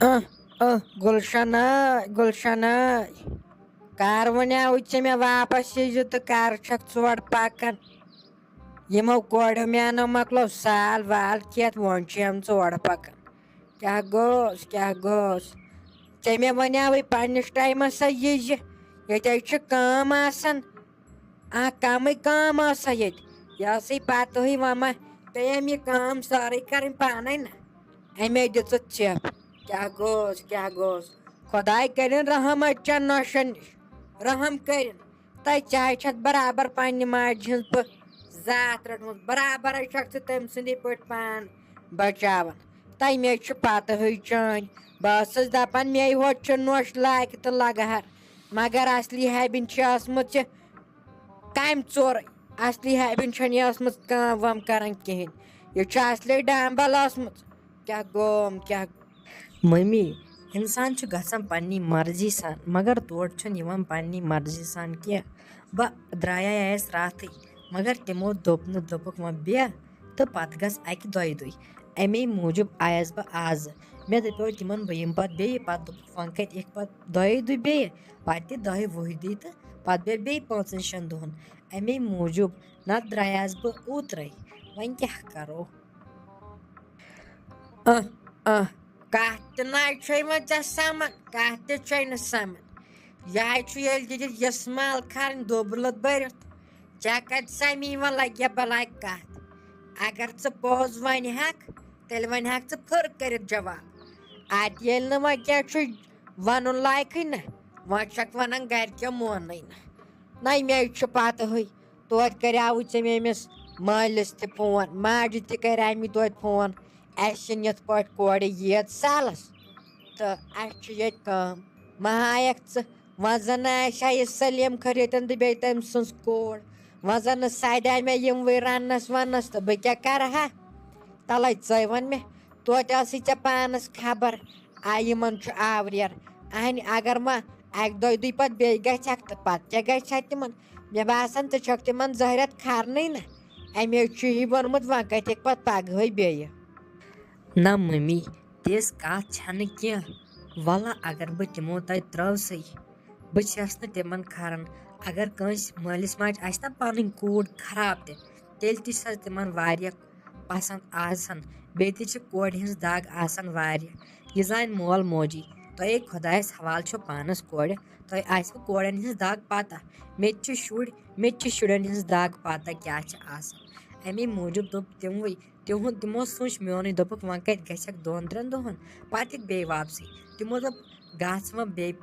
گلشنہ گلشنہ کر ونیاوٕے ژےٚ مےٚ واپس ییٖزِ تہٕ کر چھکھ ژور پکان یِمو کوریو میانو مۄکلو سال وال کھٮ۪تھ وۄنۍ چھِ یِم ژور پکان کیٛاہ گوٚژھ کیٛاہ گوٚژھ ژےٚ مےٚ وَنیٛاوٕے پنٛنِس ٹایمَس سا ییٖزِ ییٚتہِ حظ چھِ کٲم آسان کَمٕے کٲم ٲسا ییٚتہِ یہِ ٲسٕے پَتہٕے وۄنۍ ما پیٚیَم یہِ کٲم سٲرٕے کَرٕنۍ پانَے نہ اَمے دِژٕتھ ژٮ۪پ کیٛاہ گوٚژھ کیٛاہ گوٚژھ خۄداے کٔرِنۍ رحم اَتچَن نۄشَن نِش رحم کٔرِنۍ تَے چاہے چھَتھ برابر پنٛنہِ ماجہِ ہِنٛز پٲٹھۍ ذات رٔٹمٕژ برابر حظ چھکھ ژٕ تٔمۍ سٕنٛدی پٲٹھۍ پان بچاوان تَے مےٚ چھِ پَتہٕے چٲنۍ بہٕ ٲسٕس دَپان مے ہوت چھُ نۄش لاکہِ تہٕ لگہٕ مگر اَصلی حبِنۍ چھِ ٲسمٕژ یہِ کَمہِ ژورٕے اَصلی حبِنۍ چھَنہٕ یہِ ٲسمٕژ کٲم وٲم کَران کِہیٖنۍ یہِ چھُ اَصلے ڈامبل ٲسمٕژ کیٛاہ گوٚم کیٛاہ مٔمی اِنسان چھُ گژھان پنٛنی مرضی سان مگر تور چھُنہٕ یِوان پنٛنی مرضی سان کینٛہہ بہٕ درٛایایس راتھٕے مگر تِمو دوٚپ نہٕ دوٚپُکھ وۄنۍ بیٚہہ تہٕ پتہٕ گژھ اَکہِ دۄیہِ دُہۍ اَمے موٗجوٗب آیس بہٕ آزٕ مےٚ دَپیو تِمن بہٕ یِمہٕ پتہٕ بیٚیہِ پتہٕ دوٚپُکھ وۄنۍ کَتہِ یِکھ پتہٕ دۄیے دُہۍ بیٚیہِ پتہٕ تہِ دۄہہِ وُہہِ دُہۍ تہٕ پتہٕ بیٚیہِ بیٚیہِ 5-6 دۄہن اَمے موٗجوٗب نتہٕ درٛایس بہٕ اوترَے وۄنۍ کیٛاہ کرو کَتھ تہِ نَے چھے وۄنۍ ژےٚ سَمان کَتھ تہِ چھے نہٕ سَمان یِہوٚے چھُ ییٚلہِ دِتِتھ یِژھ مال کھَرٕنۍ دوٚبلُت بٔرِتھ ژےٚ کَتہِ سَمی وۄنۍ لَگہِ بَلاے کَتھ اگر ژٕ پوٚز وَنہِ ہَکھ تیٚلہِ وَنہِ ہَکھ ژٕ پھٕر کٔرِتھ جواب اَدٕ ییٚلہِ نہٕ وۄنۍ کیٛاہ چھُ وَنُن لایقٕے نہ وۄنۍ چھَکھ وَنان گَرِکیو مونٕے نہ مے چھُ پَتہٕے توتہِ کَریٛاوُے ژےٚ مےٚ أمِس مٲلِس تہِ فون ماجہِ تہِ کَریٛاے مےٚ توتہِ فون اَسہِ چھِنہٕ یِتھ پٲٹھۍ کورِ یِیَت سالَس تہٕ اَسہِ چھِ ییٚتہِ کٲم ما ہایَکھ ژٕ وۄنۍ زَن نہٕ آسہِ ہا یہِ سلیٖم خٔریٖتَن تہٕ بیٚیہِ تٔمۍ سٕنٛز کوٗر وۄنۍ زَن نہٕ سَدے مےٚ یِموٕے رَننَس وَننَس تہٕ بہٕ کیٛاہ کَرٕ ہا تَلَے ژٕے وَن مےٚ توتہِ ٲسٕے ژےٚ پانَس خبر یِمَن چھُ آوریر اَہنہِ اگر ما اَکہِ دۄیہِ دُہۍ پَتہٕ بیٚیہِ گژھٮ۪کھ تہٕ پَتہٕ کیٛاہ گژھِ ہا تِمَن مےٚ باسان ژٕ چھَکھ تِمَن زہرٮ۪تھ کھَرنٕے نہ اَمے چھُ یی ووٚنمُت وۄنۍ کَتھٮ۪کھ پَتہٕ پَگہٕے بیٚیہِ نہ مٔمی تِژھ کَتھ چھَنہٕ کینٛہہ وَلہٕ اگر بہٕ تِمو تَتہِ ترٛٲوسٕے بہٕ چھَس نہٕ تِمن کھَران اگر کٲنٛسہِ مٲلِس ماجہِ آسہِ نہ پَنٕنۍ کوٗر خراب تہِ تیٚلہِ تہِ چھَس تِمن واریاہ پسنٛد آسان بیٚیہِ تہِ چھِ کورِ ہِنٛز دگ آسان واریاہ یہِ زانہِ مول موجی تۄہے خۄدایَس حوالہٕ چھو پانَس کورِ تۄہہِ آسِوٕ کورٮ۪ن ہِنٛز دگ پَتہ مےٚ تہِ چھِ شُرۍ مےٚ تہِ چھِ شُرٮ۪ن ہِنٛز دگ پَتہ کیٛاہ چھِ آسان اَمے موٗجوٗب دوٚپ تِموٕے تِمو سوٗنٛچ میونٕے دوٚپُکھ وۄنۍ کَتہِ گژھٮ۪کھ 2-3 دۄہَن پَتہٕ یِکھ بیٚیہِ واپسٕے تِمو دوٚپ گژھ وۄنۍ بیٚیہِ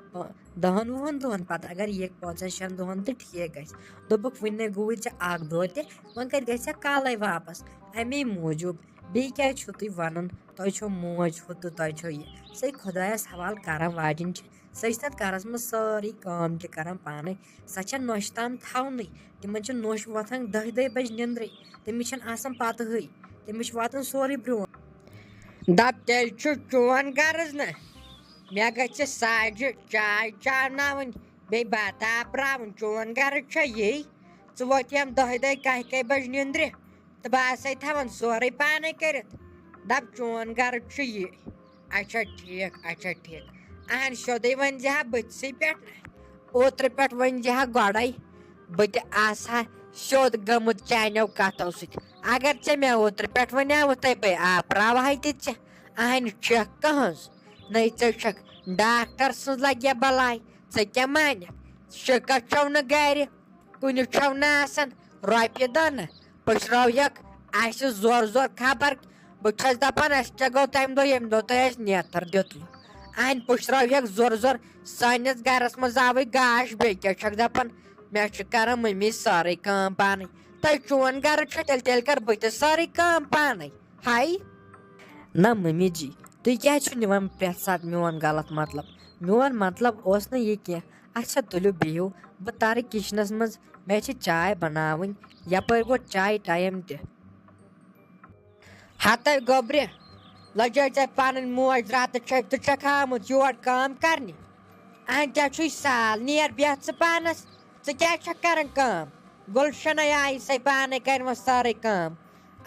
10-20 دۄہَن پَتہٕ اگر یِکھ 5-6 دۄہَن تہٕ ٹھیٖک گژھِ دوٚپُکھ وٕنہِ گوٚوُے ژےٚ 1 دۄہ تہِ وۄنۍ کَتہِ گژھٮ۪کھ کالَے واپَس اَمے موٗجوٗب بیٚیہِ کیٛازِ چھُو تُہۍ وَنان تۄہہِ چھو موج ہُہ تہٕ تۄہہِ چھو یہِ سۄے خۄدایَس حوالہٕ کَران واجٮ۪ن چھِ سۄ چھِ تَتھ گَرَس منٛز سٲرٕے کٲم تہِ کَران پانَے سۄ چھےٚ نۄشہِ تام تھاونٕے تِمَن چھِ نۄش وۄتھان 10 بَجہِ نِندرٕے تٔمِس چھَنہٕ آسان پَتہٕے تٔمِس چھُ واتان سورُے برٛونٛٹھ دَپ تیٚلہِ چھُ چون غرض نہ مےٚ گژھِ ساجہِ چاے چاوناوٕنۍ بیٚیہِ بَتہٕ آپراوُن چون غرض چھا یی ژٕ ووتھیم 10 کاہہِ بَجہِ نِندرِ تہٕ بہٕ آسَے تھاوان سورُے پانَے کٔرِتھ دَپ چون غرض چھُ یی اچھا ٹھیٖک اہن سیوٚدُے ؤنۍ زِ ہا بٕتھسٕے پٮ۪ٹھ نہ اوترٕ پٮ۪ٹھ ؤنۍ زِ ہا گۄڈَے بہٕ تہِ آسہٕ ہا سیوٚد گٔمٕژ چانیو کَتھو سۭتۍ اگر ژےٚ مےٚ اوترٕ پٮ۪ٹھ وَنیٛاوُتھَے بہٕ آپراوہَے تہِ ژےٚ اہنہِ چھَکھ کٕہٕنٛز نَے ژٕ چھَکھ ڈاکٹر سٕنٛز لَگہِ بَلاے ژٕ کیٛاہ مانٮ۪کھ شِکَس چھو نہٕ گَرِ کُنہِ چھو نہٕ آسان رۄپیہِ دہ نہٕ پٔشرٲوہکھ اَسہِ زورٕ خبر بہٕ چھَس دَپان اَسہِ کیٛاہ گوٚو تَمہِ دۄہ ییٚمہِ دۄہ تۄہہِ اَسہِ نیتٕر دیُتوٕ اَہنہِ پٔشرٲوہکھ زورٕ سٲنِس گَرَس منٛز آوٕے گاش بیٚیہِ کیٛاہ چھَکھ دَپان مےٚ چھِ کَران مٔمی سٲرٕے کٲم پانَے تۄہہِ چون غرض چھُ تیٚلہِ کَرٕ بہٕ تہِ سٲرٕے کٲم پانَے ہَے نہ مٔمی جی تُہۍ کیٛازِ چھُو نِوان پرٛٮ۪تھ ساتہٕ میون غلط مطلب میون مطلب اوس نہٕ یہِ کینٛہہ اچھا تُلِو بِہِو بہٕ تَرٕ کِچنَس منٛز مےٚ چھِ چاے بَناوٕنۍ یَپٲرۍ ووت چایہِ ٹایم تہِ ہَتَے گوٚبرِ لَجے ژےٚ پَنٕنۍ موج راتہٕ چھَکھ ژٕ چھَکھ آمُت یور کٲم کَرنہِ اَہن ژےٚ چھُے سال نیر بیٚہہ ژٕ پانَس ژٕ کیٛازِ چھَکھ کَران کٲم گُلشَنَے آیہِ سَے پانَے کَرِ وۄنۍ سٲرٕے کٲم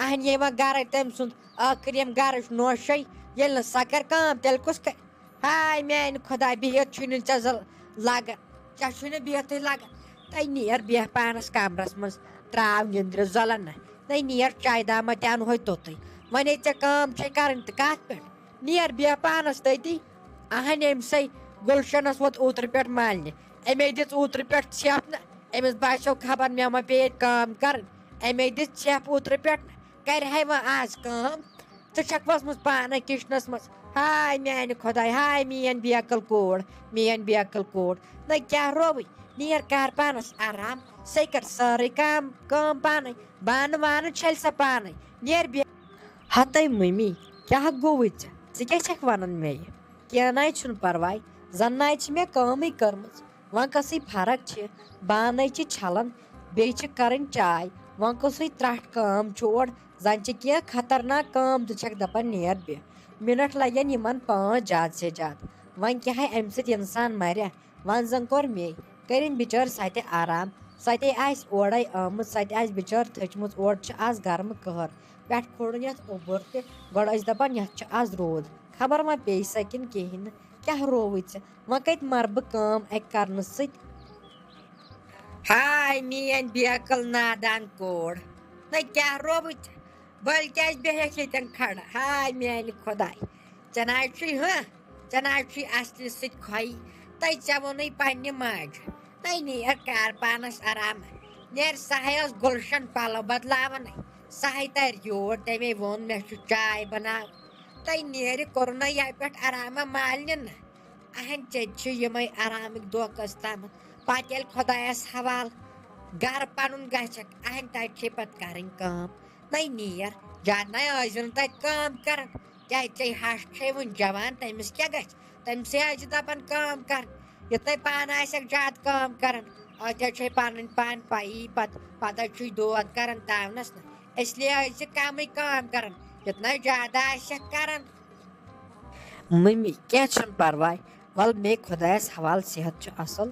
اَہن یہِ وۄنۍ گَرَے تٔمۍ سُنٛد ٲخٕر ییٚمہِ گَرٕچ نوشَے ییٚلہِ نہٕ سۄ کَرِ کٲم تیٚلہِ کُس کَرِ ہاے میانہِ خۄداے بِہِتھ چھُے نہٕ ژےٚ لگان ژےٚ چھُے نہٕ بِہتھٕے لگان تَے نیر بیٚہہ پانَس کمرس منٛز ترٛاو نِندرِ زۄلن نہ نَے نیر چاے داما تہِ اَنہوے توٚتُے وۄنۍ ژےٚ کٲم چھے کَرٕنۍ تہٕ کَتھ پٮ۪ٹھ نیر بیٚہہ پانَس تٔتی اہن أمسٕے گُلشنس ووت اوترٕ پٮ۪ٹھ مالنہِ أمے دِژ اوترٕ پٮ۪ٹھ ژھٮ۪پ نہ أمِس باسیو خبر مےٚ ما پیٚیہِ ییٚتہِ کٲم کَرٕنۍ أمے دِژ ژھٮ۪پ اوترٕ پٮ۪ٹھ کرِہے وۄنۍ آز کٲم ژٕ چھکھ ؤژھمٕژ پانے کِچنس منٛز ہاے میانہِ خۄداے ہاے میٲنۍ بیکٕل کوٗر میٲنۍ بیکٕل کوٗر نہ کیٛاہ رووٕے نیر کر پانس آرام سۄے کر سٲرٕے کٲم پانے بانہٕ وانہٕ چھٔلۍ سا پانے نیر ہتَے مٔمی کیٛاہ گوٚوُے ژےٚ کیٛاہ چھکھ وَنان مےٚ یہِ کینٛہہ نَے چھُنہٕ پرواے زن نَے چھِ مےٚ کٲمٕے کٔرمٕژ وۄنۍ کۄسٕے فرق چھِ بانَے چھِ چھلان بیٚیہِ چھِ کرٕنۍ چاے وۄنۍ کۄسٕے ترٛٹھ کٲم چھُوڑ زن چھِ کینٛہہ خطرناک کٲم ژٕ چھکھ دپان نیر بیٚہہ مِنٹ لگن یِمن 5 زیادٕ سے زیادٕ وۄنۍ کیٛاہ اَمہِ سۭتۍ اِنسان مریا وۄنۍ زن کوٚر مے کٔرِنۍ بِچٲر سۄ تہِ آرام سۄ تے آسہِ اورے آمٕژ سۄ تہِ آسہِ بِچٲر تھٔچمٕژ اورٕ چھِ آز گرمہٕ قہر پٮ۪ٹھ کھوڑُن یتھ اوٚبُر تہِ گۄڈٕ ٲسۍ دپان یتھ چھُ آز روٗد خبر وۄنۍ پیٚیہِ سا کِنہٕ کِہیٖنۍ نہٕ کیٛاہ رووُے ژےٚ وۄنۍ کتہِ مر بہٕ کٲم اکہِ کرنہٕ سۭتۍ ہاے میٲنۍ بیکٕل نادان کوٗر نہ کیٛاہ رووُے ژےٚ بٔلۍ کیٛازِ بیہکھ ییٚتٮ۪ن کھڑا ہاے میانہِ خۄداے ژےٚ نہ حظ چھُے ژےٚ نہ حظ چھُے اصلہِ سۭتۍ کھۄیہِ تَے ژےٚ ووٚنُے پننہِ ماجہِ نَے نیر کر پانس آرام نیر سہے ٲس گُلشن پلو بدلاوانٕے سہے ترِ یور تمے ووٚن مےٚ چھُ چاے بناوٕنۍ تَے نیرِ کوٚرُنَے یہِ پٮ۪ٹھ آراما مالنہِ نہ اہن ژےٚ چھِ یِمے آرامٕکۍ دۄہ کٔژ تامَتھ پتہٕ ییٚلہِ خۄدایس حوالہٕ گرٕ پنُن گژھکھ اہن تتہِ چھے پتہٕ کرٕنۍ کٲم نَے نیر زیادٕ نَے ٲسۍزِ نہٕ تتہِ کٲم کران کیٛازِ ژےٚ ہش چھے وُنہِ جوان تٔمِس کیٛاہ گژھِ تٔمسٕے آسہِ دپان کٲم کرٕنۍ یُتھٕے پانہٕ آسٮ۪کھ زیادٕ کٲم کران اتھ حظ چھے پنٕنۍ پان پایی پتہٕ حظ چھُے دود کران تاونس نہ اس لیے ٲسۍ کمٕے کٲم کران یُتنَے زیادٕ آسٮ۪کھ کران مٔمی کینٛہہ چھُنہٕ پرواے وَلہٕ مے خۄدایس حوالہٕ صحت چھُ اصل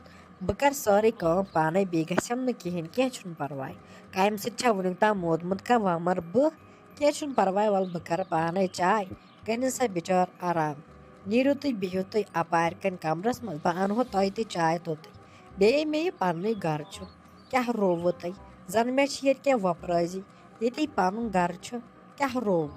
بہٕ کرٕ سٲرٕے کٲم پانے بیٚیہِ گژھٮ۪م نہٕ کِہیٖنۍ کینٛہہ چھُنہٕ پرواے کامہِ سۭتۍ چھا وُنیُک تام موٗدمُت کانٛہہ وۄمر بہٕ کینٛہہ چھُنہٕ پرواے وَلہٕ بہٕ کرٕ پانے چاے کٔرِنۍ سا بِچٲر آرام نیٖرِو تُہۍ بِہِو تُہۍ اپارِ کَنۍ کمرس منٛز بہٕ انہو تۄہہِ تہِ چاے توٚتُے بیٚیہِ مےٚ یہِ پننُے گرٕ چھُ کیٛاہ رووُ تۄہہِ زن مےٚ چھِ ییٚتہِ کینٛہہ وۄپرٲزی ییٚتی پنُن گرٕ چھُ کیٛاہ رووُ